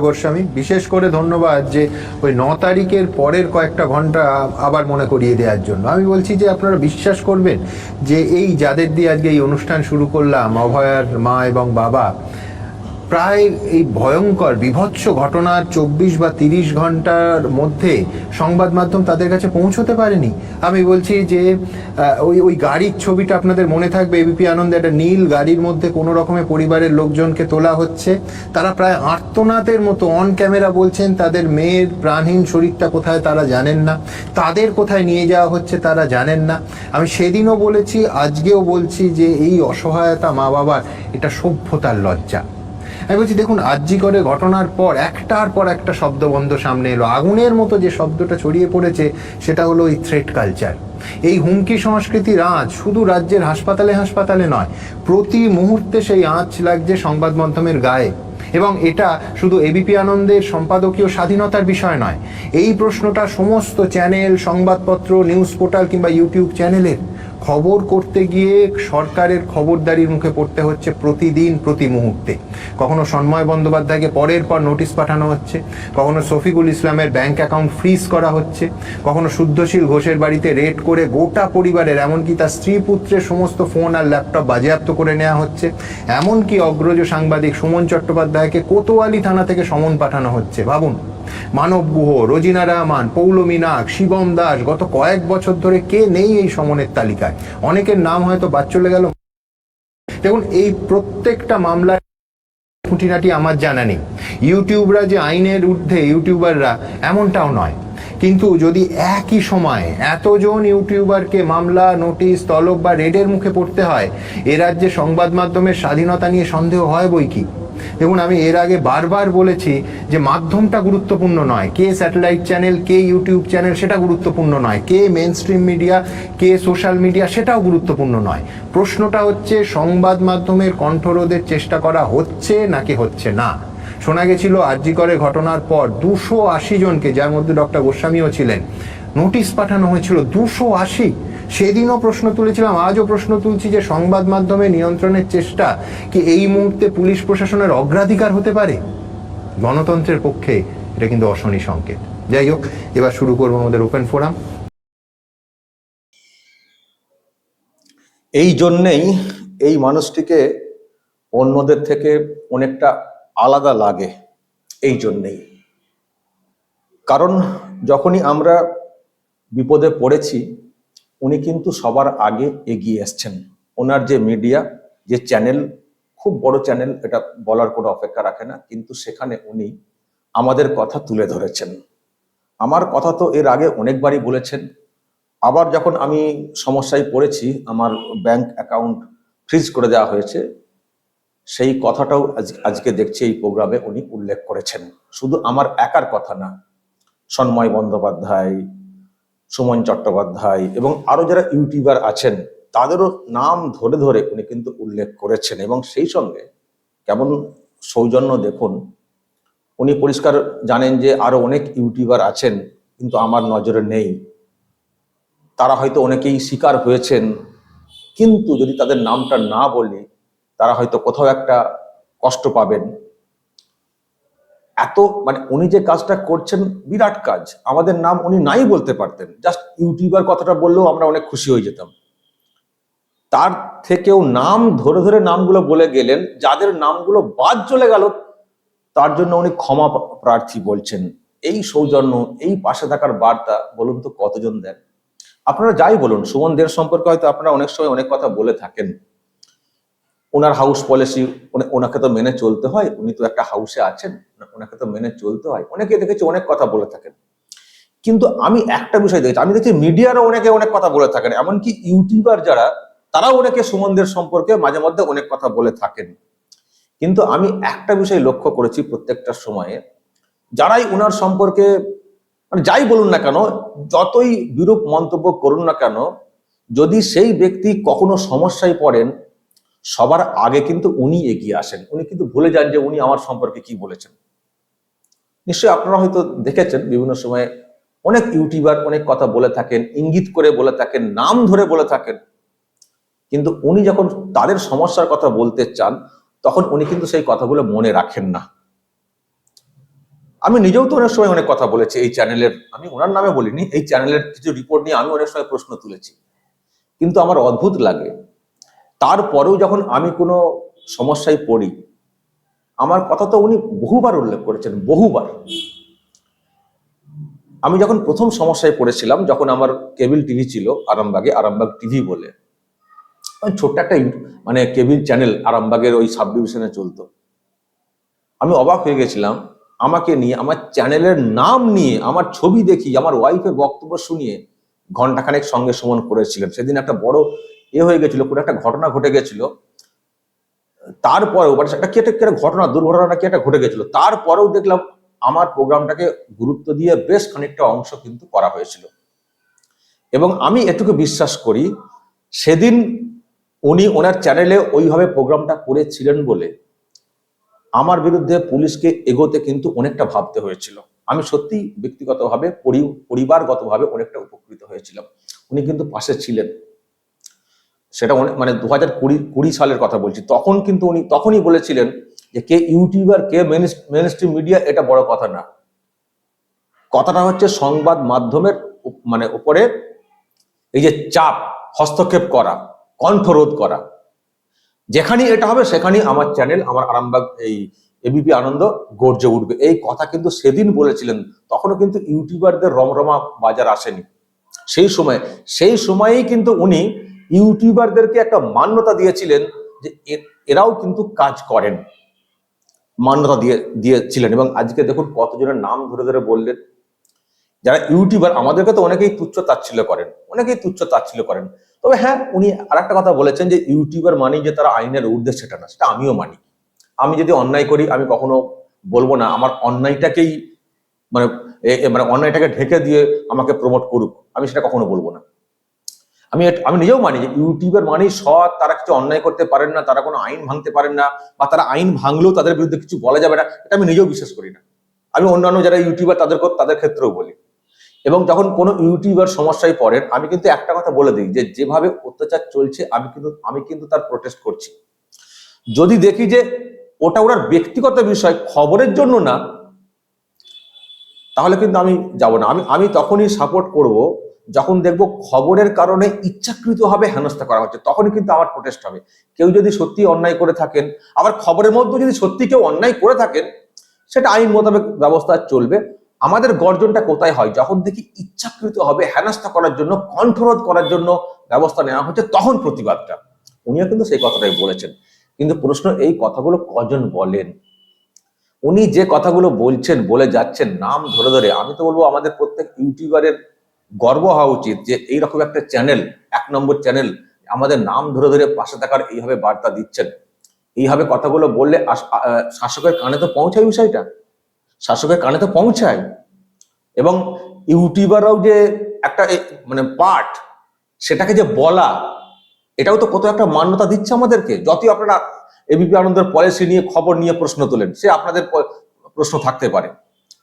গোস্বামী, বিশেষ করে ধন্যবাদ যে ওই 9 তারিখের পরের কয়েকটা ঘন্টা আবার মনে করিয়ে দেওয়ার জন্য। আমি বলছি যে আপনারা বিশ্বাস করবেন যে এই যাদের দিয়ে আজকে এই অনুষ্ঠান শুরু করলাম, অভয়ার মা এবং বাবা, প্রায় এই ভয়ঙ্কর বিভৎস ঘটনার 24 বা 30 ঘন্টার মধ্যে সংবাদ মাধ্যম তাদের কাছে পৌঁছতে পারেনি। আমি বলছি যে ওই ওই গাড়ির ছবিটা আপনাদের মনে থাকবে, এবিপি আনন্দে একটা নীল গাড়ির মধ্যে কোনো রকমে পরিবারের লোকজনকে তোলা হচ্ছে। তারা প্রায় আর্তনাদের মতো অন ক্যামেরা বলছেন তাদের মেয়ের প্রাণহীন শরীরটা কোথায় তারা জানেন না, তাদের কোথায় নিয়ে যাওয়া হচ্ছে তারা জানেন না। আমি সেদিনও বলেছি, আজকেও বলছি যে এই অসহায়তা মা বাবার, এটা সভ্যতার লজ্জা। আমি বলছি দেখুন, আরজি করে ঘটনার পর একটার পর একটা শব্দবন্ধ সামনে এলো। আগুনের মতো যে শব্দটা ছড়িয়ে পড়েছে সেটা হলো এই থ্রেট কালচার, এই হুমকি সংস্কৃতির আঁচ শুধু রাজ্যের হাসপাতালে হাসপাতালে নয়, প্রতি মুহূর্তে সেই আঁচ লাগছে সংবাদ মাধ্যমের গায়ে। এবং এটা শুধু এবিপি আনন্দের সম্পাদকীয় স্বাধীনতার বিষয় নয়, এই প্রশ্নটা সমস্ত চ্যানেল, সংবাদপত্র, নিউজ পোর্টাল কিংবা ইউটিউব চ্যানেলের। খবর করতে গিয়ে সরকারের খবরদারির মুখে পড়তে হচ্ছে প্রতিদিন, প্রতি মুহূর্তে। কখনো সন্ময় বন্দ্যোপাধ্যায়কে পরের পর নোটিশ পাঠানো হচ্ছে, কখনো শফিকুল ইসলামের ব্যাংক অ্যাকাউন্ট ফ্রিজ করা হচ্ছে, কখনো শুদ্ধশীল ঘোষের বাড়িতে রেড করে গোটা পরিবারের, এমনকি তার স্ত্রী পুত্রের সমস্ত ফোন আর ল্যাপটপ বাজেয়াপ্ত করে নেওয়া হচ্ছে। এমনকি অগ্রজ সাংবাদিক সুমন চট্টোপাধ্যায়কে কোতোয়ালি থানা থেকে সমন পাঠানো হচ্ছে। ভাবুন, মানব গুহ, রোজিনা রহমান, পৌলমী নাগ, শিবম দাস, গত কয়েক বছর ধরে কে নেই এই সমনের তালিকায়? অনেকের নাম হয়তো বাদ চলে গেল। দেখুন, এই প্রত্যেকটা মামলার খুঁটিনাটি আমার জানা নেই। ইউটিউবরা যে আইনের ঊর্ধ্বে ইউটিউবাররা, এমনটাও নয়। কিন্তু যদি একই সময়ে এতজন ইউটিউবারকে মামলা, নোটিশ, তলব বা রেডের মুখে পড়তে হয়, এ রাজ্যে সংবাদ মাধ্যমের স্বাধীনতা নিয়ে সন্দেহ হয় বই কি। দেখুন, আমি এর আগে বারবার বলেছি যে মাধ্যমটা গুরুত্বপূর্ণ নয়, কে স্যাটেলাইট চ্যানেল, কে ইউটিউব চ্যানেল সেটা গুরুত্বপূর্ণ নয়, কে মেন স্ট্রিম মিডিয়া, কে সোশ্যাল মিডিয়া সেটাও গুরুত্বপূর্ণ নয়। প্রশ্নটা হচ্ছে সংবাদ মাধ্যমের কণ্ঠরোধের চেষ্টা করা হচ্ছে নাকি হচ্ছে না। শোনা গেছিল আরজি করে ঘটনার পর 280 জনকে, যার মধ্যে ডক্টর গোস্বামীও ছিলেন, নোটিশ পাঠানো হয়েছিল। 280। সেদিনও প্রশ্ন তুলেছিলাম, আজও প্রশ্ন তুলছি যে সংবাদ মাধ্যমে নিয়ন্ত্রণের চেষ্টা কি এই মুহূর্তে পুলিশ প্রশাসনের অগ্রাধিকার হতে পারে? গণতন্ত্রের পক্ষে এটা কিন্তু অশনি সংকেত। যাই হোক, এবার শুরু করবো আমাদের ওপেন ফোরাম। এই জন্যেই এই মানুষটিকে অন্যদের থেকে অনেকটা আলাদা লাগে। এই জন্যেই, কারণ যখনই আমরা বিপদে পড়েছি উনি কিন্তু সবার আগে এগিয়ে এসছেন। ওনার যে মিডিয়া, যে চ্যানেল, খুব বড় চ্যানেল, এটা বলার কোনো অপেক্ষা রাখে না, কিন্তু সেখানে উনি আমাদের কথা তুলে ধরেছেন। আমার কথা তো এর আগে অনেকবারই বলেছেন। আবার যখন আমি সমস্যায় পড়েছি, আমার ব্যাংক অ্যাকাউন্ট ফ্রিজ করে দেওয়া হয়েছে, সেই কথাটাও আজকে দেখছি এই প্রোগ্রামে উনি উল্লেখ করেছেন। শুধু আমার একার কথা না, সন্ময় বন্দ্যোপাধ্যায়, সুমন চট্টোপাধ্যায় এবং আরো যারা ইউটিউবার আছেন তাদেরও নাম ধরে ধরে উনি কিন্তু উল্লেখ করেছেন। এবং সেই সঙ্গে কেমন সৌজন্য দেখুন, উনি পরিষ্কার জানেন যে আরো অনেক ইউটিউবার আছেন কিন্তু আমার নজরে নেই, তারা হয়তো অনেকেই শিকার হয়েছেন, কিন্তু যদি তাদের নামটা না বলি তারা হয়তো কোথাও একটা কষ্ট পাবেন। এত উনি যে কাজটা করছেন বিরাট কাজ, আমাদের নাম উনি নাই বলতে পারতেন, জাস্ট ইউটিউবার কথাটা বললেও আমরা অনেক খুশি হয়ে যেতাম। তার থেকেও নাম ধরে ধরে নামগুলো বলে গেলেন, যাদের নামগুলো বাদ চলে গেল তার জন্য উনি ক্ষমা প্রার্থী বলছেন। এই সৌজন্য, এই পাশে থাকার বার্তা বলুন তো কতজন দেন? আপনারা যাই বলুন, সুমন দের সম্পর্কে হয়তো আপনারা অনেক সময় অনেক কথা বলে থাকেন। ওনার হাউস পলিসি, ওনাকে তো মেনে চলতে হয়, উনি তো একটা হাউসে আছেন, ওনাকে তো মেনে চলতে হয়, অনেকে দেখেছি অনেক কথা বলে থাকেন। কিন্তু আমি একটা বিষয় দেখেছি, আমি দেখছি মিডিয়ারও অনেকে অনেক কথা বলে থাকেন, এমনকি ইউটিউবার যারা, তারাও অনেকে সুমনদের সম্পর্কে মাঝে মধ্যে অনেক কথা বলে থাকেন। কিন্তু আমি একটা বিষয় লক্ষ্য করেছি, প্রত্যেকটা সময়ে যারাই ওনার সম্পর্কে যাই বলুন না কেন, যতই বিরূপ মন্তব্য করুন না কেন, যদি সেই ব্যক্তি কখনো সমস্যায় পড়েন সবার আগে কিন্তু উনি এগিয়ে আসেন। উনি কিন্তু ভুলে যান যে উনি আমার সম্পর্কে কি বলেছেন। নিশ্চয়ই আপনারা হয়তো দেখেছেন বিভিন্ন সময়ে অনেক ইউটিউবার অনেক কথা বলে থাকেন, ইঙ্গিত করে বলে থাকেন, নাম ধরে বলে থাকেন, কিন্তু উনি যখন তাদের সমস্যার কথা বলতে চান তখন উনি কিন্তু সেই কথাগুলো মনে রাখেন না। আমি নিজেও তো অনেক সময় অনেক কথা বলেছি এই চ্যানেলের, আমি ওনার নামে বলিনি, এই চ্যানেলের কিছু রিপোর্ট নিয়ে আমি অনেক সময় প্রশ্ন তুলেছি। কিন্তু আমার অদ্ভুত লাগে, তারপরেও যখন আমি কোনো সমস্যায় পড়ি, আমার কথা তো উনি বহুবার উল্লেখ করেছেন, বহুবার। আমি যখন প্রথম সমস্যায় পড়েছিলাম, যখন আমার কেবল টিভি ছিল আরামবাগে, আরামবাগ টিভি বলে ছোট্ট একটা মানে কেবল চ্যানেল আরামবাগের ওই সাব ডিভিশনে চলতো, আমি অবাক হয়ে গেছিলাম। আমাকে নিয়ে, আমার চ্যানেলের নাম নিয়ে, আমার ছবি দেখি, আমার ওয়াইফের বক্তব্য শুনিয়ে ঘন্টাখানেক সঙ্গে সুমন করেছিলেন। সেদিন একটা বড় হয়ে গেছিল, কোনো একটা ঘটনা ঘটে গেছিল। তারপরেও মানে একটা কি একটা ঘটনা, দুর্ঘটনা কি একটা ঘটে গেছিল, তারপরেও দেখলাম আমার প্রোগ্রামটাকে গুরুত্ব দিয়ে বেশ খানিকটা অংশ কিন্তু করা হয়েছিল। এবং আমি এটুকু বিশ্বাস করি, সেদিন উনি ওনার চ্যানেলে ওইভাবে প্রোগ্রামটা করেছিলেন বলে আমার বিরুদ্ধে পুলিশকে এগোতে কিন্তু অনেকটা ভাবতে হয়েছিল। আমি সত্যি ব্যক্তিগতভাবে, পরিবারগতভাবে অনেকটা উপকৃত হয়েছিলাম। উনি কিন্তু পাশে ছিলেন। সেটা মানে 2020 সালের কথা বলছি। তখন কিন্তু উনি তখনই বলেছিলেন যে কে ইউটিউবার, কে মেইন স্ট্রিম মিডিয়া, এটা বড় কথা না, কথাটা হচ্ছে সংবাদ মাধ্যমের মানে উপরে এই যে চাপ, হস্তক্ষেপ করা, কণ্ঠরোধ করা, যেখানেই এটা হবে সেখানেই আমার চ্যানেল, আমার আরামবাগ এই এবিপি আনন্দ গর্জে উঠবে। এই কথা কিন্তু সেদিন বলেছিলেন। তখনও কিন্তু ইউটিউবারদের রমরমা বাজার আসেনি। সেই সময়েই কিন্তু উনি ইউটিউবারদেরকে একটা মান্যতা দিয়েছিলেন যে এরাও কিন্তু কাজ করেন, মান্যতা দিয়েছিলেন। এবং আজকে দেখুন কতজনের নাম ধরে ধরে বললেন। যারা ইউটিউবার, আমাদেরকে তো অনেকেই তুচ্ছ তাচ্ছিল্য করেন, তবে হ্যাঁ, উনি আর একটা কথা বলেছেন যে ইউটিউবার মানেই যে তারা আইনের ঊর্ধ্বে, সেটা না। সেটা আমিও মানি। আমি যদি অন্যায় করি, আমি কখনো বলবো না আমার অন্যায়টাকেই মানে মানে অন্যায়টাকে ঢেকে দিয়ে আমাকে প্রমোট করুক, আমি সেটা কখনো বলবো না। আমি নিজেও মানি যে ইউটিউবার মানেই সৎ, তারা কিছু অন্যায় করতে পারেন না, তারা কোনো আইন ভাঙতে পারেন না, বা তারা আইন ভাঙলেও তাদের বিরুদ্ধে কিছু বলা যাবে না, এটা আমি নিজেও বিশ্বাস করি না। আমি অন্যান্য যারা ইউটিউবার তাদের ক্ষেত্রেও বলি। এবং যখন কোনো ইউটিউবার সমস্যায় পড়েন, আমি কিন্তু একটা কথা বলে দিই যে যেভাবে অত্যাচার চলছে, আমি কিন্তু তার প্রোটেস্ট করছি। যদি দেখি যে ওটা ওনার ব্যক্তিগত বিষয়, খবরের জন্য না, তাহলে কিন্তু আমি যাব না। আমি তখনই সাপোর্ট করব যখন দেখব খবরের কারণে ইচ্ছাকৃতভাবে হেনস্থা করা হচ্ছে, তখনই কিন্তু আমার প্রোটেস্ট হবে। কেউ যদি সত্যি অন্যায় করে থাকেন, আবার খবরের মধ্যে যদি সত্যি কেউ অন্যায় করে থাকেন, সেটা আইন মোতাবেক ব্যবস্থা চলবে। আমাদের গর্জনটা কোথায় হয়? যখন দেখি ইচ্ছাকৃতভাবে হেনস্থা করার জন্য, কণ্ঠরোধ করার জন্য ব্যবস্থা নেওয়া হচ্ছে, তখন প্রতিবাদটা। উনিও কিন্তু সেই কথাটাই বলেছেন। কিন্তু প্রশ্ন, এই কথাগুলো কজন বলেন? উনি যে কথাগুলো বলছেন, বলে যাচ্ছেন নাম ধরে ধরে, আমি তো বলবো আমাদের প্রত্যেক ইউটিউবারের গর্ব হওয়া উচিত যে এইরকম একটা চ্যানেল, 1 নম্বর চ্যানেল, আমাদের নাম ধরে ধরে পাশে থাকার এইভাবে বার্তা দিচ্ছেন। এইভাবে কথাগুলো বললে শাসকের কানে তো পৌঁছায়, বিষয়টা শাসকের কানে তো পৌঁছায়। এবং ইউটিউবাররাও যে একটা মানে পার্ট, সেটাকে যে বলা, এটাও তো কত একটা মান্যতা দিচ্ছে আমাদেরকে। যতই আপনারা এবিপি আনন্দের পলিসি নিয়ে, খবর নিয়ে প্রশ্ন তোলেন, সে আপনাদের প্রশ্ন থাকতে পারে,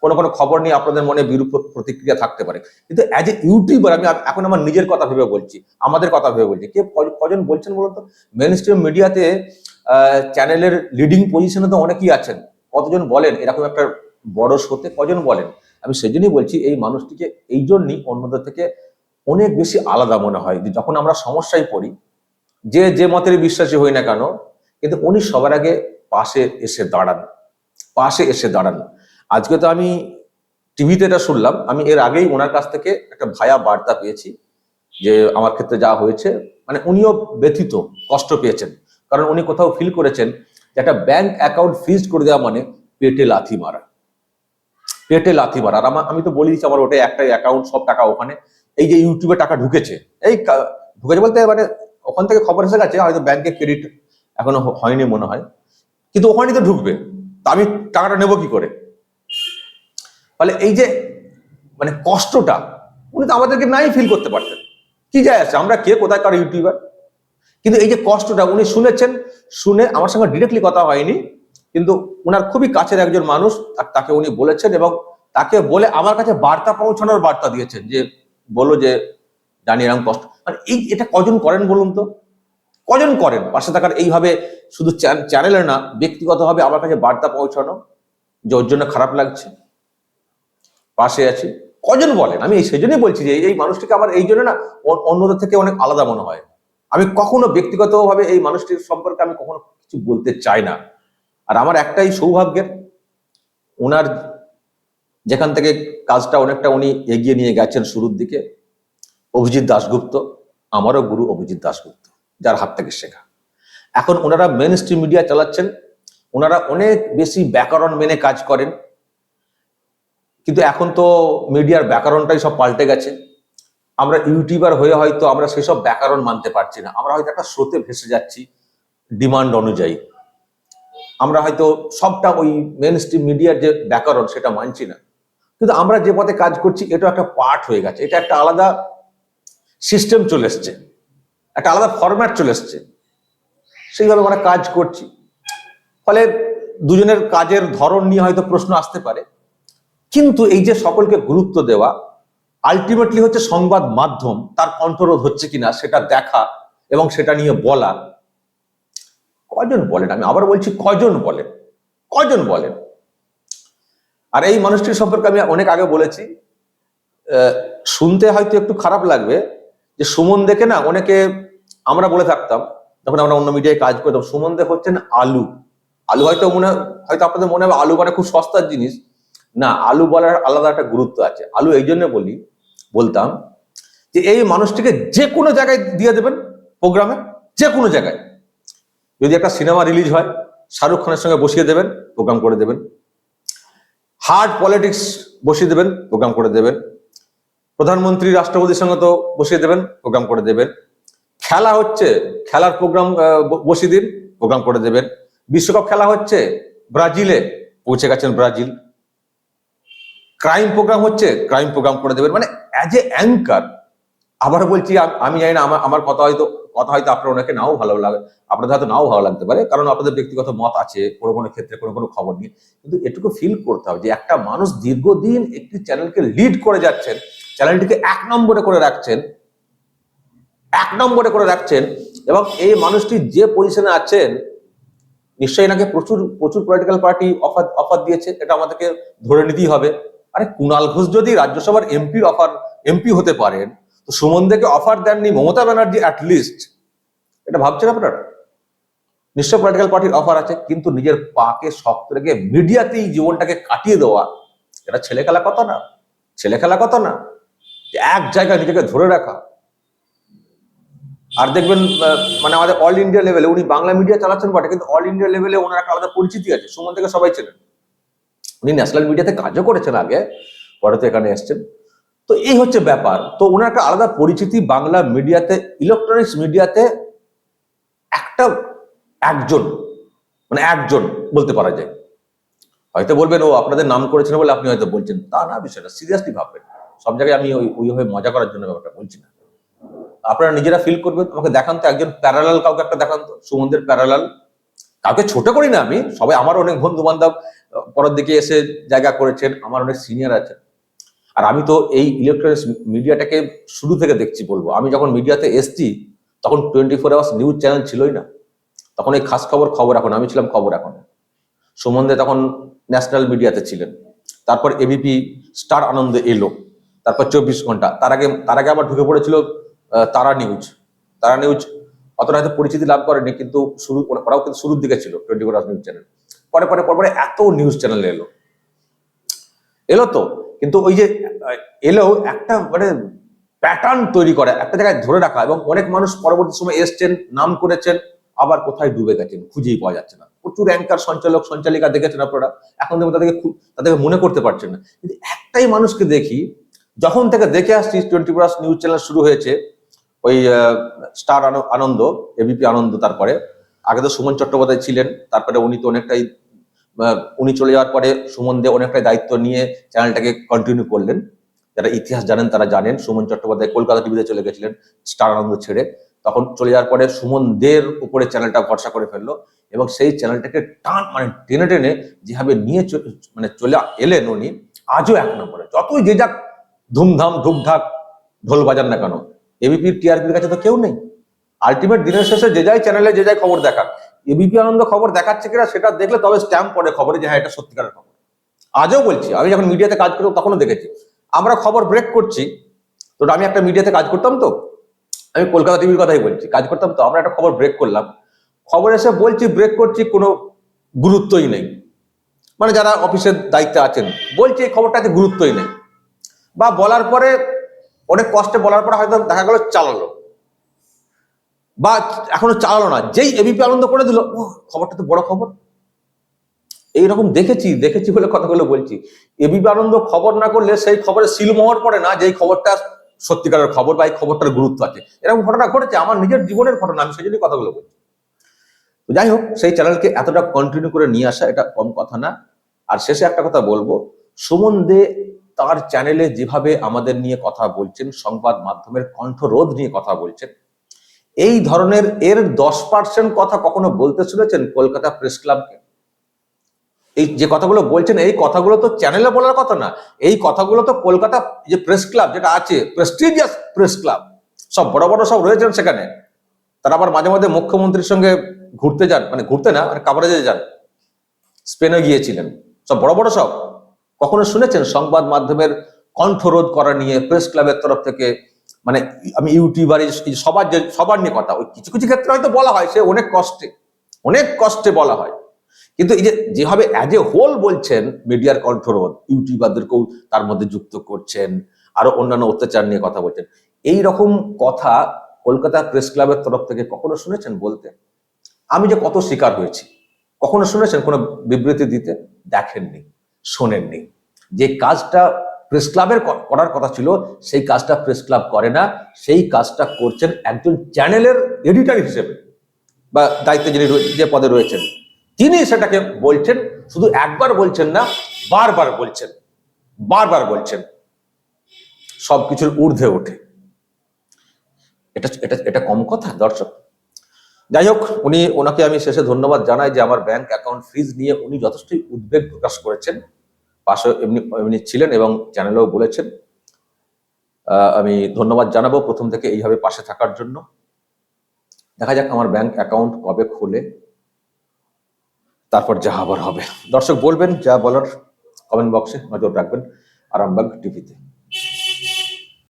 কোনো খবর নিয়ে আপনাদের মনে বিরূপ প্রতিক্রিয়া থাকতে পারে, কিন্তু অ্যাজ এ ইউটিউবার, আমি এখন আমার নিজের কথা ভেবে বলছি, আমাদের কথা ভেবে বলছি। কজন বলছেন বলুন তো? মেইন স্ট্রিম মিডিয়াতে চ্যানেলের লিডিং পজিশনে তো অনেকেই আছেন, কতজন বলেন এরকম একটা বড় শোতে? কজন বলেন? আমি সেই জন্যই বলছি, এই মানুষটিকে এই জন্যই অন্যদের থেকে অনেক বেশি আলাদা মনে হয়। যে যখন আমরা সমস্যায় পড়ি, যে মতের বিশ্বাসী হই না কেন, কিন্তু উনি সবার আগে পাশে এসে দাঁড়ান। আজকে তো আমি টিভিতে এটা শুনলাম, আমি এর আগেই ওনার কাছ থেকে একটা ভায়া বার্তা পেয়েছি যে আমার ক্ষেত্রে যা হয়েছে, মানে উনিও ব্যথিত, কষ্ট পেয়েছেন। কারণ উনি কোথাও ফিল করেছেন যে একটা ব্যাংক অ্যাকাউন্ট ফ্রিজ করে দেওয়া মানে পেটে লাথি মারা। আর আমি তো বলি দিচ্ছি, আমার ওটাই একটাই অ্যাকাউন্ট, সব টাকা ওখানে। এই যে ইউটিউবে টাকা ঢুকেছে, বলতে মানে ওখান থেকে খবর এসে গেছে, হয়তো ব্যাংকে ক্রেডিট এখনো হয়নি মনে হয়, কিন্তু ওখানেই তো ঢুকবে, তা আমি টাকাটা নেবো কি করে? ফলে এই যে মানে কষ্টটা, উনি তো আমাদেরকে নাই ফিল করতে পারতেন, কি যায় আছে আমরা কে কোথাকার ইউটিউবার। কিন্তু এই যে কষ্টটা উনি শুনেছেন, শুনে আমার সঙ্গে ডিরেক্টলি কথা হয়নি, কিন্তু ওনার খুবই কাছের একজন মানুষ, তাকে উনি বলেছেন, এবং তাকে বলে আমার কাছে বার্তা দিয়েছেন যে বলো যে জানি এরকম কষ্ট। মানে এটা কজন করেন বলুন তো? কজন করেন পাশে থাকার এইভাবে? শুধু চ্যানেলে না, ব্যক্তিগতভাবে আমার কাছে বার্তা পৌঁছানো যে ওর জন্য খারাপ লাগছে। পাশে আছি। কজন বলেন? আমি সেই জন্যই বলছি যে এই মানুষটিকে আমার এই জন্য না অন্যদের থেকে অনেক আলাদা মনে হয়। আমি কখনো ব্যক্তিগতভাবে এই মানুষটির সম্পর্কে আমি কখনো কিছু বলতে চাই না। আর আমার একটাই সৌভাগ্যের, ওনার যেখান থেকে কাজটা অনেকটা উনি এগিয়ে নিয়ে গেছেন শুরুর দিকে, অভিজিৎ দাশগুপ্ত, আমারও গুরু অভিজিৎ দাশগুপ্ত, যার হাত থেকে শেখা। এখন ওনারা মেন স্ট্রিম মিডিয়া চালাচ্ছেন, ওনারা অনেক বেশি ব্যাকরণ মেনে কাজ করেন, কিন্তু এখন তো মিডিয়ার ব্যাকরণটাই সব পাল্টে গেছে। আমরা ইউটিউবার হয়ে হয়তো আমরা সেসব ব্যাকরণ মানতে পারছি না, আমরা হয়তো একটা স্রোতে ভেসে যাচ্ছি ডিমান্ড অনুযায়ী। আমরা হয়তো সবটা ওই মেন স্ট্রিম মিডিয়ার যে ব্যাকরণ সেটা মানছি না, কিন্তু আমরা যে পথে কাজ করছি এটা একটা পার্ট হয়ে গেছে, এটা একটা আলাদা সিস্টেম চলে এসছে, একটা আলাদা ফরম্যাট চলে এসছে, সেইভাবে আমরা কাজ করছি। ফলে দুজনের কাজের ধরন নিয়ে হয়তো প্রশ্ন আসতে পারে, কিন্তু এই যে সকলকে গুরুত্ব দেওয়া, আলটিমেটলি হচ্ছে সংবাদ মাধ্যম তার কণ্ঠরোধ হচ্ছে কিনা সেটা দেখা এবং সেটা নিয়ে বলা। কজন বলেন? আমি আবার বলছি, কজন বলেন? কজন বলেন? আর এই মানুষটির সম্পর্কে আমি অনেক আগে বলেছি, শুনতে হয়তো একটু খারাপ লাগবে যে সুমন দেখে না অনেকে আমরা বলে থাকতাম যখন আমরা অন্য মিডিয়ায় কাজ করতাম, সুমন দে হচ্ছেন আলু। আলু হয়তো হয়তো আপনাদের মনে হবে আলু মানে খুব সস্তার জিনিস। না, আলু বলার আলাদা একটা গুরুত্ব আছে। আলু এই জন্য বলতাম যে এই মানুষটিকে যে কোনো জায়গায় দিয়ে দেবেন প্রোগ্রামে, যে কোনো জায়গায়। যদি একটা সিনেমা রিলিজ হয়, শাহরুখ খানের সঙ্গে বসিয়ে দেবেন, প্রোগ্রাম করে দেবেন। হার্ড পলিটিক্স বসিয়ে দেবেন, প্রোগ্রাম করে দেবেন। প্রধানমন্ত্রী রাষ্ট্রপতির সঙ্গে তো বসিয়ে দেবেন, প্রোগ্রাম করে দেবেন। খেলা হচ্ছে, খেলার প্রোগ্রাম বসিয়ে দিন, প্রোগ্রাম করে দেবেন। বিশ্বকাপ খেলা হচ্ছে, ব্রাজিলে পৌঁছে গেছেন ব্রাজিল। ক্রাইম প্রোগ্রাম হচ্ছে, ক্রাইম প্রোগ্রাম করে দেবেন। মানে অ্যাজ এ অ্যাঙ্কার, আবার বলছি আমি জানি না আমার কথা হয়তো আপনার অনেকে নাও ভালো লাগে, আপনাদের হয়তো নাও ভালো লাগতে পারে, কারণ আপনাদের ব্যক্তিগত মত আছে কোনো কোনো ক্ষেত্রে কোনো খবর নিয়ে, কিন্তু এটুকু ফিল করতে হবে যে একটা মানুষ দীর্ঘদিন একটি চ্যানেলকে লিড করে যাচ্ছেন, চ্যানেলটিকে 1 নম্বরে করে রাখছেন, 1 নম্বরে করে রাখছেন, এবং এই মানুষটি যে পজিশনে আছেন নিশ্চয়ই এনাকে প্রচুর প্রচুর পলিটিক্যাল পার্টি অফার দিয়েছে, এটা আমাদেরকে ধরে নিতেই হবে। আরে কুণাল ঘোষ যদি রাজ্যসভার এমপি হতে পারেন, তো সুমন দেকে অফার দেননি মমতা ব্যানার্জি অ্যাটলিস্ট? এটা ভাবছেন আপনারা? নিশ্চয় পলিটিক্যাল পার্টির অফার আছে, কিন্তু নিজের পাকে শক্ত রেখে মিডিয়াতেই জীবনটাকে কাটিয়ে দেওয়া, এটা ছেলে খেলা কথা না, ছেলে খেলা কথা না। এক জায়গায় নিজেকে ধরে রাখা। আর দেখবেন মানে আমাদের অল ইন্ডিয়া লেভেলে, উনি বাংলা মিডিয়া চালাচ্ছেন বটে, কিন্তু অল ইন্ডিয়া লেভেলে ওনার একটা আলাদা পরিচিতি আছে। সুমন থেকে সবাই চেনেন, উনি ন্যাশনাল মিডিয়াতে কাজও করেছেন আগে, পরে তো এখানে এসছেন। তো এই হচ্ছে ব্যাপার। তো ওনার একটা আলাদা পরিচিতি বাংলা মিডিয়াতে, ইলেকট্রনিক্স মিডিয়াতে একজন বলতে পারা যায়। হয়তো বলবেন ও আপনাদের নাম করেছেন বলে আপনি হয়তো বলছেন, তা না, বিষয়টা সিরিয়াসলি ভাববেন। সব জায়গায় আমি ওইভাবে মজা করার জন্য ব্যাপারটা বলছি না। আপনারা নিজেরা ফিল করবেন। আমাকে দেখান তো একজন প্যারালাল, কাউকে একটা দেখান তো সুমনদের প্যারালাল। কাউকে ছোট করি না আমি, সবাই আমার অনেক বন্ধু বান্ধব পরের দিকে এসে জায়গা করেছেন, আমার অনেক সিনিয়র আছেন। আর আমি তো এই ইলেকট্রনিক্স মিডিয়াটাকে শুরু থেকে দেখছি বলবো। আমি যখন মিডিয়াতে এসছি তখন 24 আওয়ার্স নিউজ চ্যানেল ছিলই না, তখন এই খাস খবর এখন, আমি ছিলাম খবর এখন। সুমন দে তখন ন্যাশনাল মিডিয়াতে ছিলেন, তারপর এবিপি স্টার আনন্দ এলো, তারপর 24 ঘন্টা, তার আগে আবার ঢুকে পড়েছিল তারা নিউজ অতটা হয়তো পরিচিতি লাভ করেনি, কিন্তু ওরাও কিন্তু শুরুর দিকে ছিল 24 আওয়ার্স নিউজ চ্যানেল। পরে এত নিউজ চ্যানেল এলো তো, কিন্তু ওই যে এলেও একটা মানে প্যাটার্ন তৈরি করে, একটা জায়গায় ধরে রাখা, এবং অনেক মানুষ পরবর্তী সময় এসছেন, নাম করেছেন, আবার কোথায় ডুবে গেছেন খুঁজেই পাওয়া যাচ্ছে না। প্রচুর অ্যাঙ্কার, সঞ্চালক, সঞ্চালিকা দেখেছেন আপনারা, এখন তাদেরকে মনে করতে পারছেন না। কিন্তু একটাই মানুষকে দেখি, যখন থেকে দেখে আসছি 24 আওয়ার্স নিউজ চ্যানেল শুরু হয়েছে, ওই স্টার আনন্দ, এবিপি আনন্দ, তারপরে আগে তো সুমন চট্টোপাধ্যায় ছিলেন, তারপরে উনি চলে যাওয়ার পরে সুমন দে অনেকটাই দায়িত্ব নিয়ে চ্যানেলটাকে কন্টিনিউ করলেন। যারা ইতিহাস জানেন তারা জানেন, সুমন চট্টোপাধ্যায় কলকাতা টিভিতে চলে গেছিলেন স্টার আনন্দ ছেড়ে। তখন চলে যাওয়ার পরে সুমন দের উপরে চ্যানেলটা ভরসা করে ফেললো, এবং সেই চ্যানেলটাকে টেনে টেনে যেভাবে নিয়ে চলে এলেন উনি, আজও 1 নম্বরে। যতই যে যাক ধুমধাম ঢুকঢাক ঢোল বাজান না কেন, এবিপির টিআরপির কাছে তো কেউ নেই। আলটিমেট দিনের শেষে যে যাই চ্যানেলে যে যাই খবর দেখাক, এবিপি আনন্দ খবর দেখাচ্ছে কিনা সেটা দেখলে তবে স্ট্যাম্প পড়ে খবরে যে হ্যাঁ এটা সত্যিকারের খবর। আজও বলছি, আমি যখন মিডিয়াতে কাজ করতাম তখনও দেখেছি, আমরা খবর ব্রেক করছি, তো আমি একটা মিডিয়াতে কাজ করতাম, তো আমি কলকাতা টিভির কথাই বলছি, কাজ করতাম, তো আমরা একটা খবর ব্রেক করলাম, খবর এসে বলছি ব্রেক করছি, কোনো গুরুত্বই নেই, মানে যারা অফিসের দায়িত্বে আছেন বলছি এই খবরটাতে গুরুত্বই নেই, বা বলার পরে অনেক কষ্টে বলার পরে হয়তো দেখা গেল চালালো, বা এখনো চালালো না, যেই এবিপি আনন্দ করে দিল, ও খবরটা তো বড় খবর। এইরকম দেখেছি বলে কথাগুলো বলছি। এবিপি আনন্দ খবর না করলে সেই খবরে সিলমোহর পড়ে না যে এই খবরটা সত্যিকারের খবর বা এই খবরটার গুরুত্ব আছে। এরকম ঘটনা ঘটেছে, আমার নিজের জীবনের ঘটনা, আমি সেই জন্যই কথাগুলো বলছি। তো যাই হোক, সেই চ্যানেলকে এতটা কন্টিনিউ করে নিয়ে আসা এটা কম কথা না। আর শেষে একটা কথা বলবো, সুমন দে তার চ্যানেলে যেভাবে আমাদের নিয়ে কথা বলছেন, সংবাদ মাধ্যমের কণ্ঠরোধ নিয়ে কথা বলছেন, এই ধরনের এর 10% কথা কখনো বলতে শুনেছেন কলকাতা প্রেস ক্লাবকে? এই যে কথাগুলো বলছেন, এই কথাগুলো তো চ্যানেলে বলার কথা না, এই কথাগুলো তো কলকাতা যে প্রেস ক্লাব যেটা আছে, প্রেস্টিজিয়াস প্রেস ক্লাব, সব বড় বড় সব রয়েছেন সেখানে, তারা আবার মাঝে মাঝে মুখ্যমন্ত্রীর সঙ্গে ঘুরতে যান, মানে ঘুরতে না, মানে কাভারেজে যান, স্পেনে গিয়েছিলেন, সব বড় বড় সব। কখনো শুনেছেন সংবাদ মাধ্যমের কণ্ঠরোধ করা নিয়ে প্রেস ক্লাবের তরফ থেকে? মানে আমি ইউটিউবার সবার নিয়ে কথা, ওই কিছু কিছু ক্ষেত্রে হয়তো বলা হয়, সে অনেক কষ্টে বলা হয়, কিন্তু এই যে যেভাবে অ্যাজ এ হোল বলছেন, মিডিয়ার কণ্ঠরোধ, ইউটিউবারদেরকেও তার মধ্যে যুক্ত করছেন, আরো অন্যান্য অত্যাচার নিয়ে কথা বলছেন, এই রকম কথা কলকাতা প্রেস ক্লাবের তরফ থেকে কখনো শুনেছেন বলতে? আমি যে কত শিকার হয়েছি, কখনো শুনেছেন কোনো বিবৃতি দিতে? দেখেননি, শোনেননি। যে কাজটা প্রেস ক্লাবের করার কথা ছিল, সেই কাজটা প্রেস ক্লাব করে না, সেই কাজটা করছেন একজন চ্যানেলের এডিটর হিসেবে বা দায়িত্বে যিনি যে পদে রয়েছেন, তিনি সেটাকে বলছেন। শুধু একবার বলছেন না, বারবার বলছেন, সবকিছুর ঊর্ধ্বে ওঠে। এটা এটা এটা কম কথা দর্শক? যাই হোক, ওনাকে আমি শেষে ধন্যবাদ জানাই যে আমার ব্যাংক অ্যাকাউন্ট ফ্রিজ নিয়ে উনি যথেষ্টই উদ্বেগ প্রকাশ করেছেন, পাশে এমনি ছিলেন এবং চ্যানেলেও বলেছেন। আমি ধন্যবাদ জানাবো প্রথম থেকে এইভাবে পাশে থাকার জন্য। দেখা যাক আমার ব্যাংক অ্যাকাউন্ট কবে খোলে, তারপর যা হবার হবে। দর্শক বলবেন যা বলার, কমেন্ট বক্সে নজর রাখবেন আরামবাগ টিভিতে।